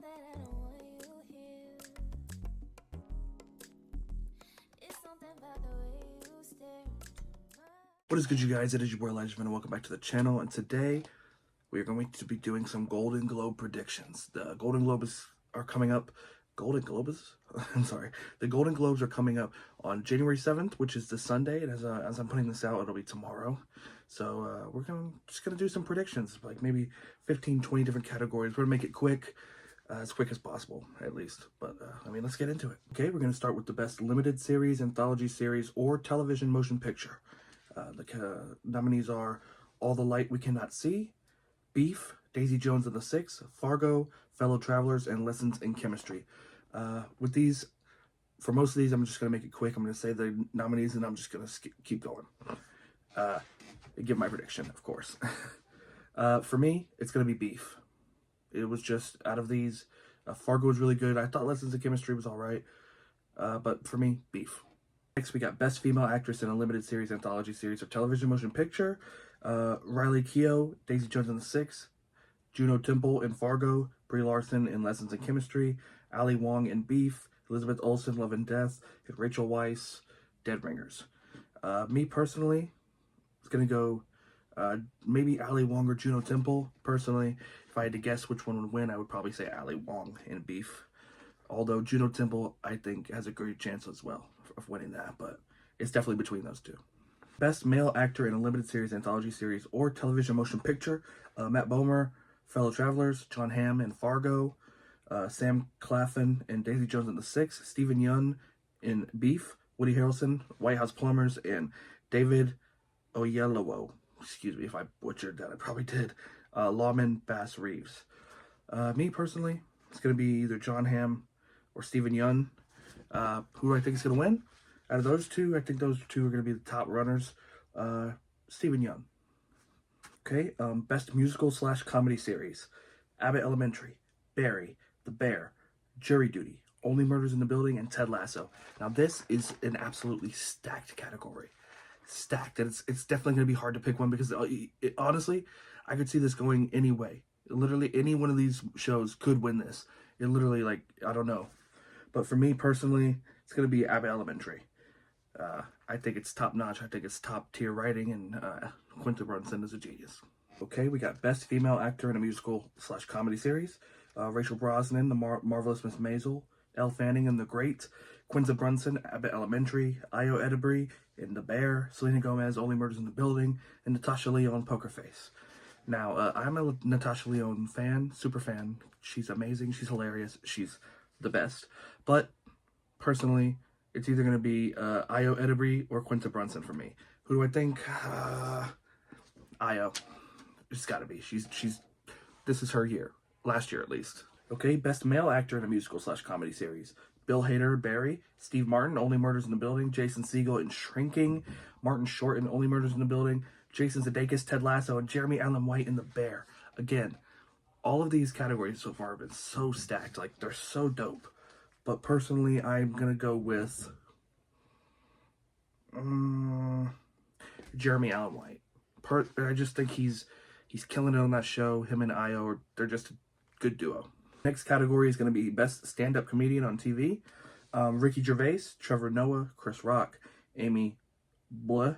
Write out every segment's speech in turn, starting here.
that I don't want you here. It's something about the way you stare into my. What is good, you guys? It is your boy Elijah, and welcome back to the channel. And today we are going to be doing some Golden Globe predictions. The Golden Globes are coming up. Golden Globes? I'm sorry. The Golden Globes are coming up on January 7th, which is this Sunday. And as I'm putting this out, it'll be tomorrow. So we're just gonna do some predictions, like maybe 15, 20 different categories. We're gonna make it quick. As quick as possible, at least. But, let's get into it. Okay, we're going to start with the best limited series, anthology series, or television motion picture. The nominees are All the Light We Cannot See, Beef, Daisy Jones and the Six, Fargo, Fellow Travelers, and Lessons in Chemistry. With these, for most of these, I'm just going to make it quick. I'm going to say the nominees, and I'm just going to keep going. Give my prediction, of course. For me, it's going to be Beef. It was just, out of these, Fargo was really good. I thought Lessons in Chemistry was all right. But for me, Beef. Next, we got Best Female Actress in a Limited Series, Anthology Series, or Television Motion Picture. Riley Keough, Daisy Jones and the Six. Juno Temple in Fargo. Brie Larson in Lessons in Chemistry. Ali Wong in Beef. Elizabeth Olsen, Love and Death. And Rachel Weisz, Dead Ringers. Me personally, it's going to go maybe Ali Wong or Juno Temple. Personally, if I had to guess which one would win, I would probably say Ali Wong in Beef. Although Juno Temple, I think, has a great chance as well of winning that, but it's definitely between those two. Best Male Actor in a Limited Series, Anthology Series, or Television Motion Picture. Matt Bomer, Fellow Travelers. Jon Hamm in Fargo. Sam Claflin in Daisy Jones and the Six. Stephen Yeun in Beef. Woody Harrelson, White House Plumbers. And David Oyelowo. Excuse me if I butchered that, I probably did. Lawman Bass Reeves. Me personally, it's going to be either Jon Hamm or Stephen Yeun. Who I think is going to win? Out of those two, I think those two are going to be the top runners. Stephen Yeun. Okay, best musical / comedy series. Abbott Elementary, Barry, The Bear, Jury Duty, Only Murders in the Building, and Ted Lasso. Now this is an absolutely stacked category. Stacked, and it's definitely going to be hard to pick one because honestly, I could see this going any way. Literally, any one of these shows could win this. It literally, like, I don't know. But for me personally, it's going to be Abbott Elementary. I think it's top notch. I think it's top tier writing, and Quinta Brunson is a genius. Okay, we got Best Female Actor in a Musical / Comedy Series. Rachel Brosnahan, The Marvelous Miss Maisel. Elle Fanning in The Great. Quinta Brunson, Abbott Elementary. Ayo Edebiri in The Bear. Selena Gomez, Only Murders in the Building. And Natasha Lyonne, Poker Face. Now, I'm a Natasha Lyonne fan, super fan. She's amazing. She's hilarious. She's the best. But personally, it's either going to be Ayo Edebiri or Quinta Brunson for me. Who do I think? Ayo. It's got to be. This is her year. Last year, at least. Okay, Best Male Actor in a Musical / Comedy Series. Bill Hader, Barry. Steve Martin, Only Murders in the Building. Jason Segel in Shrinking. Martin Short in Only Murders in the Building. Jason Sudeikis, Ted Lasso, and Jeremy Allen White in The Bear. Again, all of these categories so far have been so stacked. Like, they're so dope. But personally, I'm going to go with Jeremy Allen White. I just think he's killing it on that show. Him and Ayo, they're just a good duo. Next category is going to be Best Stand-Up Comedian on TV. Ricky Gervais, Trevor Noah, Chris Rock, Amy Blah,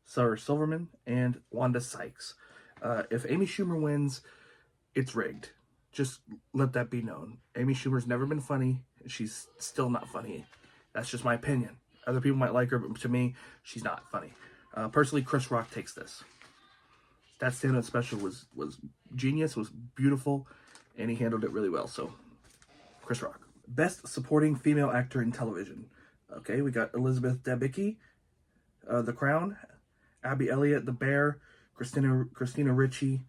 Sarah Silverman, and Wanda Sykes. If Amy Schumer wins, it's rigged. Just let that be known. Amy Schumer's never been funny. She's still not funny. That's just my opinion. Other people might like her, but to me, she's not funny. Personally, Chris Rock takes this. That stand-up special was genius, was beautiful, and he handled it really well. So, Chris Rock. Best Supporting Female Actor in Television. Okay, we got Elizabeth Debicki, The Crown, Abby Elliott, The Bear, Christina Ricci,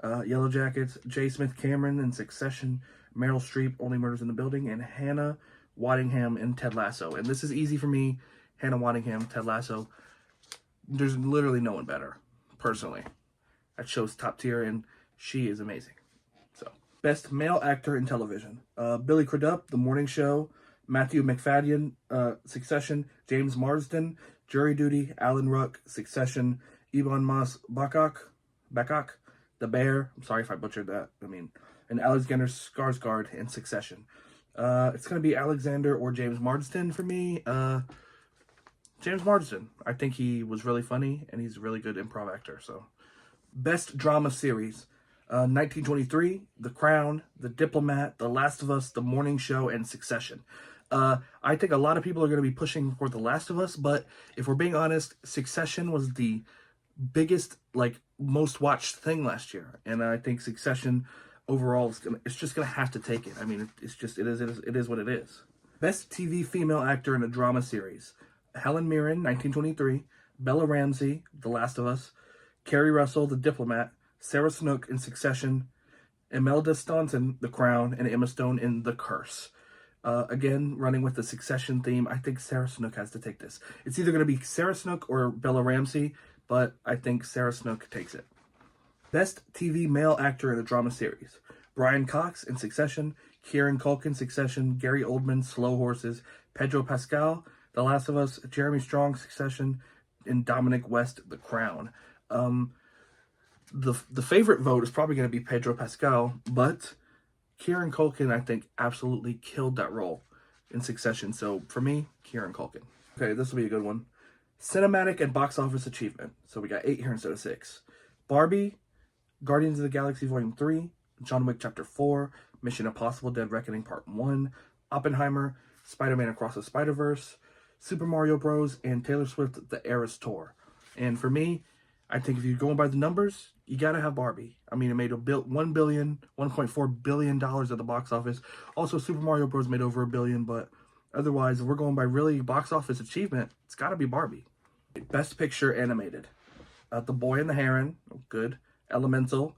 Yellow Jackets, J. Smith Cameron in Succession, Meryl Streep, Only Murders in the Building, and Hannah Waddingham in Ted Lasso. And this is easy for me. Hannah Waddingham, Ted Lasso. There's literally no one better, personally. That show's top tier, and she is amazing. So, Best Male Actor in Television. Billy Crudup, The Morning Show, Matthew McFadden, Succession, James Marsden, Jury Duty, Alan Ruck, Succession, Ebon Moss Bacok, The Bear, I'm sorry if I butchered that, and Alexander Skarsgård in Succession. It's going to be Alexander or James Marsden for me. James Marsden. I think he was really funny, and he's a really good improv actor. So, best drama series. 1923, The Crown, The Diplomat, The Last of Us, The Morning Show, and Succession. I think a lot of people are going to be pushing for The Last of Us, but if we're being honest, Succession was the biggest, most watched thing last year, and I think Succession overall it's just gonna have to take it. I mean, it is what it is. Best TV female actor in a drama series: Helen Mirren, 1923, Bella Ramsey, The Last of Us, Kerry Russell, The Diplomat, Sarah Snook in Succession, Imelda Staunton, The Crown, and Emma Stone in The Curse. Again, running with the Succession theme, I think Sarah Snook has to take this. It's either going to be Sarah Snook or Bella Ramsey, but I think Sarah Snook takes it. Best TV male actor in a drama series: Brian Cox in Succession, Kieran Culkin, Succession, Gary Oldman, Slow Horses, Pedro Pascal, The Last of Us, Jeremy Strong, Succession, and Dominic West, The Crown. The favorite vote is probably going to be Pedro Pascal, but Kieran Culkin, I think, absolutely killed that role in Succession. So for me, Kieran Culkin. Okay, this will be a good one. Cinematic and box office achievement. So we got 8 here instead of 6. Barbie, Guardians of the Galaxy Volume 3, John Wick Chapter 4, Mission Impossible Dead Reckoning Part 1, Oppenheimer, Spider-Man Across the Spider-Verse, Super Mario Bros., and Taylor Swift The Eras Tour. And for me, I think if you're going by the numbers, you gotta have Barbie. I mean, it made $1.4 billion at the box office. Also, Super Mario Bros. Made over $1 billion, but otherwise, if we're going by really box office achievement, it's gotta be Barbie. Best Picture Animated. The Boy and the Heron, good. Elemental,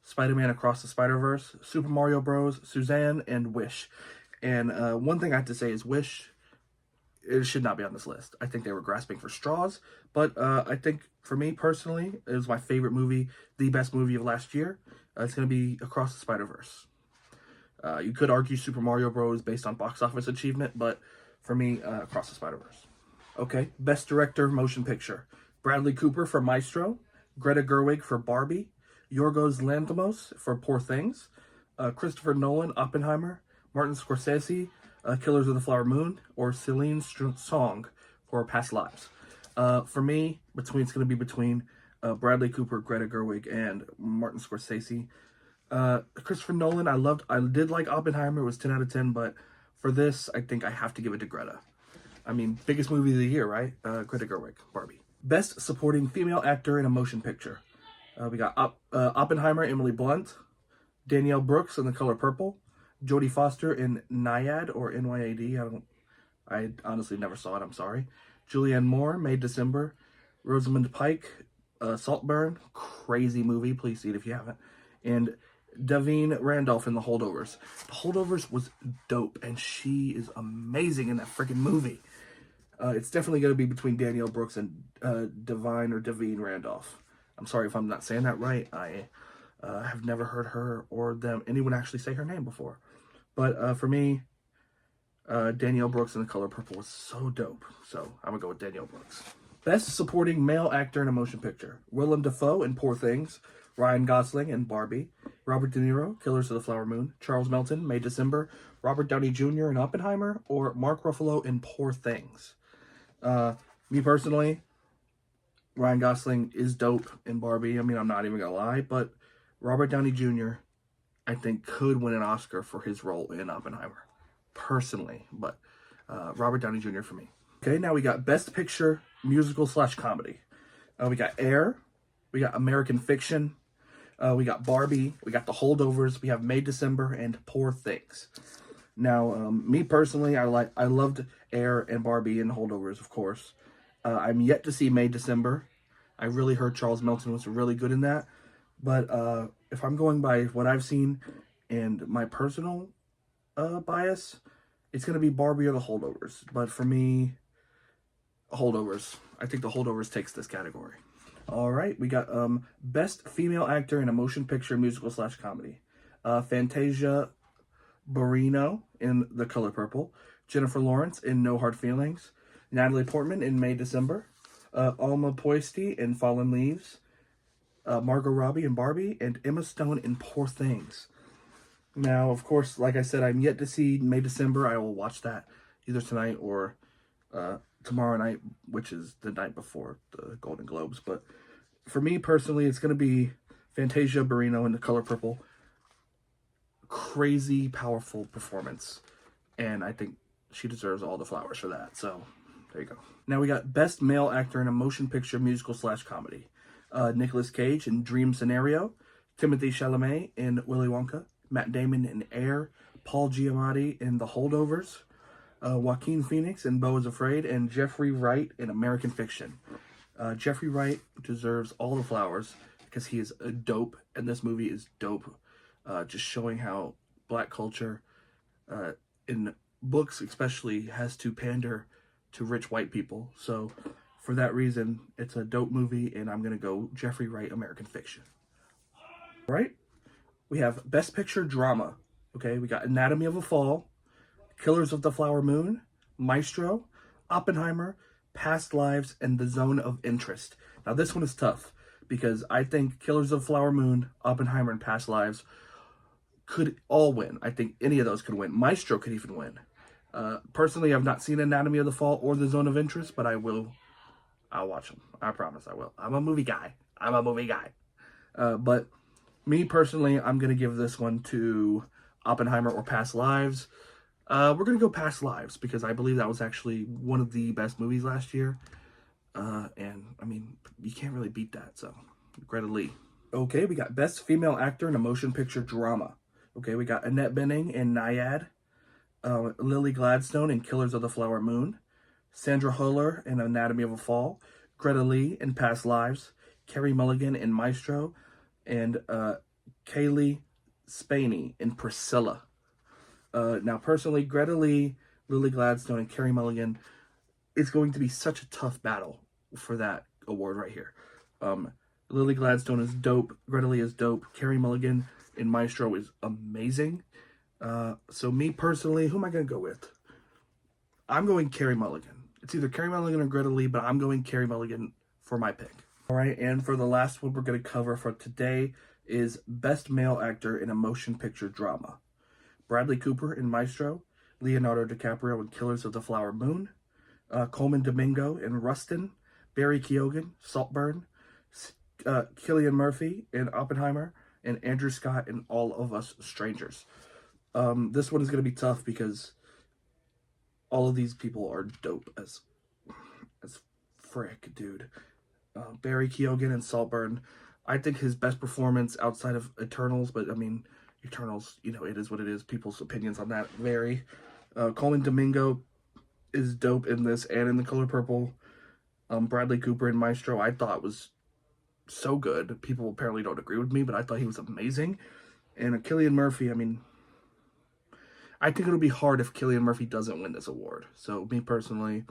Spider-Man Across the Spider-Verse, Super Mario Bros., Suzanne, and Wish. And one thing I have to say is Wish, it should not be on this list. I think they were grasping for straws, but I think for me personally, it was my favorite movie, the best movie of last year. It's going to be Across the Spider-Verse. You could argue Super Mario Bros. Based on box office achievement, but for me, Across the Spider-Verse. Okay, Best Director Motion Picture. Bradley Cooper for Maestro, Greta Gerwig for Barbie, Yorgos Lanthimos for Poor Things, Christopher Nolan, Oppenheimer, Martin Scorsese, Killers of the Flower Moon, or Celine Song for Past Lives. For me, it's going to be between Bradley Cooper, Greta Gerwig, and Martin Scorsese. Christopher Nolan, I did like Oppenheimer. It was 10 out of 10, but for this, I think I have to give it to Greta. I mean, biggest movie of the year, right? Greta Gerwig, Barbie. Best Supporting Female Actor in a Motion Picture. We got Oppenheimer, Emily Blunt, Danielle Brooks in The Color Purple, Jodie Foster in Nyad or NYAD. I honestly never saw it. I'm sorry. Julianne Moore, May December. Rosamund Pike, Saltburn, crazy movie. Please see it if you haven't. And Davine Randolph in The Holdovers. The Holdovers was dope, and she is amazing in that freaking movie. It's definitely going to be between Danielle Brooks and Davine Randolph. I'm sorry if I'm not saying that right. I have never heard her or anyone actually say her name before. But for me, Danielle Brooks in The Color Purple was so dope. So I'm going to go with Danielle Brooks. Best Supporting Male Actor in a Motion Picture. Willem Dafoe in Poor Things. Ryan Gosling in Barbie. Robert De Niro, Killers of the Flower Moon. Charles Melton, May December. Robert Downey Jr. in Oppenheimer. Or Mark Ruffalo in Poor Things. Me personally, Ryan Gosling is dope in Barbie. I mean, I'm not even going to lie. But Robert Downey Jr., I think, could win an Oscar for his role in Oppenheimer. Personally. But Robert Downey Jr. for me. Okay, now we got Best Picture, Musical/Comedy. We got Air. We got American Fiction. We got Barbie. We got The Holdovers. We have May December and Poor Things. Now, me personally, I loved Air and Barbie and Holdovers, of course. I'm yet to see May December. I really heard Charles Melton was really good in that. But if I'm going by what I've seen and my personal bias, it's going to be Barbie or The Holdovers. But for me, Holdovers. I think The Holdovers takes this category. All right, we got Best Female Actor in a Motion Picture, Musical/Comedy. Fantasia Barrino in The Color Purple. Jennifer Lawrence in No Hard Feelings. Natalie Portman in May December. Alma Poisty in Fallen Leaves. Margot Robbie in Barbie. And Emma Stone in Poor Things. Now, of course, like I said, I'm yet to see May December. I will watch that either tonight or tomorrow night, which is the night before the Golden Globes. But for me personally, it's going to be Fantasia Barrino in The Color Purple. Crazy, powerful performance. And I think she deserves all the flowers for that. So, there you go. Now we got Best Male Actor in a Motion Picture Musical / Comedy. Nicolas Cage in Dream Scenario. Timothée Chalamet in Willy Wonka. Matt Damon in Air. Paul Giamatti in The Holdovers. Joaquin Phoenix in Beau is Afraid. And Jeffrey Wright in American Fiction. Jeffrey Wright deserves all the flowers because he is a dope, and this movie is dope. Just showing how black culture, in books especially, has to pander to rich white people. So for that reason, it's a dope movie, and I'm going to go Jeffrey Wright, American Fiction. All right? We have Best Picture Drama. Okay, we got Anatomy of a Fall, Killers of the Flower Moon, Maestro, Oppenheimer, Past Lives, and The Zone of Interest. Now, this one is tough because I think Killers of the Flower Moon, Oppenheimer, and Past Lives could all win. I think any of those could win. Maestro could even win. Personally, I've not seen Anatomy of the Fall or The Zone of Interest, but I'll watch them. I promise I will. I'm a movie guy. But me personally, I'm going to give this one to Oppenheimer or Past Lives. We're going to go Past Lives because I believe that was actually one of the best movies last year. And, I mean, you can't really beat that, so Greta Lee. Okay, we got Best Female Actor in a Motion Picture Drama. Okay, we got Annette Bening in Nyad, Lily Gladstone in Killers of the Flower Moon, Sandra Huller in Anatomy of a Fall, Greta Lee in Past Lives, Carey Mulligan in Maestro, and Kaylee Spaney in Priscilla. Now, personally, Greta Lee, Lily Gladstone, and Carey Mulligan, it's going to be such a tough battle for that award right here. Lily Gladstone is dope. Greta Lee is dope. Carey Mulligan in Maestro is amazing. So me personally, who am I going to go with? I'm going Carey Mulligan. It's either Carey Mulligan or Greta Lee, but I'm going Carey Mulligan for my pick. All right, and for the last one we're going to cover for today is Best Male Actor in a Motion Picture Drama. Bradley Cooper in Maestro, Leonardo DiCaprio in Killers of the Flower Moon, Coleman Domingo in Rustin, Barry Keoghan, Saltburn, Cillian Murphy in Oppenheimer, and Andrew Scott in All of Us Strangers. This one is going to be tough because all of these people are dope as frick, dude. Barry Keoghan in Saltburn, I think his best performance outside of Eternals, but I mean, Eternals, you know, it is what it is. People's opinions on that vary. Coleman Domingo is dope in this and in The Color Purple. Bradley Cooper in Maestro, I thought was so good. People apparently don't agree with me, but I thought he was amazing. And Cillian Murphy, I mean, I think it'll be hard if Cillian Murphy doesn't win this award. So, me personally,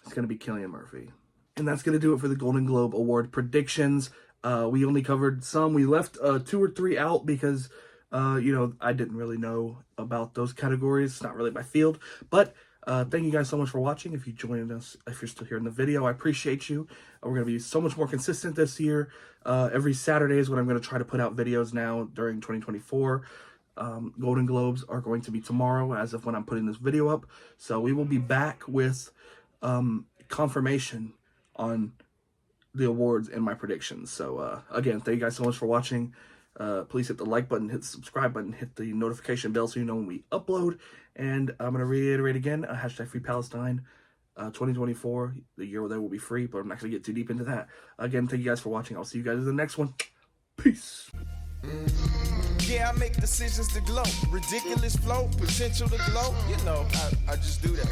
it's going to be Cillian Murphy. And that's going to do it for the Golden Globe Award predictions. We only covered some. We left 2 or 3 out because, I didn't really know about those categories. It's not really my field. But thank you guys so much for watching. If you joined us, if you're still here in the video, I appreciate you. We're going to be so much more consistent this year. Every Saturday is when I'm going to try to put out videos now during 2024. Golden Globes are going to be tomorrow as of when I'm putting this video up. So we will be back with confirmation on the awards and my predictions. So again, thank you guys so much for watching. Please hit the like button, hit the subscribe button, hit the notification bell so you know when we upload. And I'm going to reiterate again, hashtag Free Palestine 2024, the year where they will be free, but I'm not going to get too deep into that. Again, thank you guys for watching. I'll see you guys in the next one. Peace. Yeah, I make decisions to glow. Ridiculous flow, potential to glow. You know, I just do that.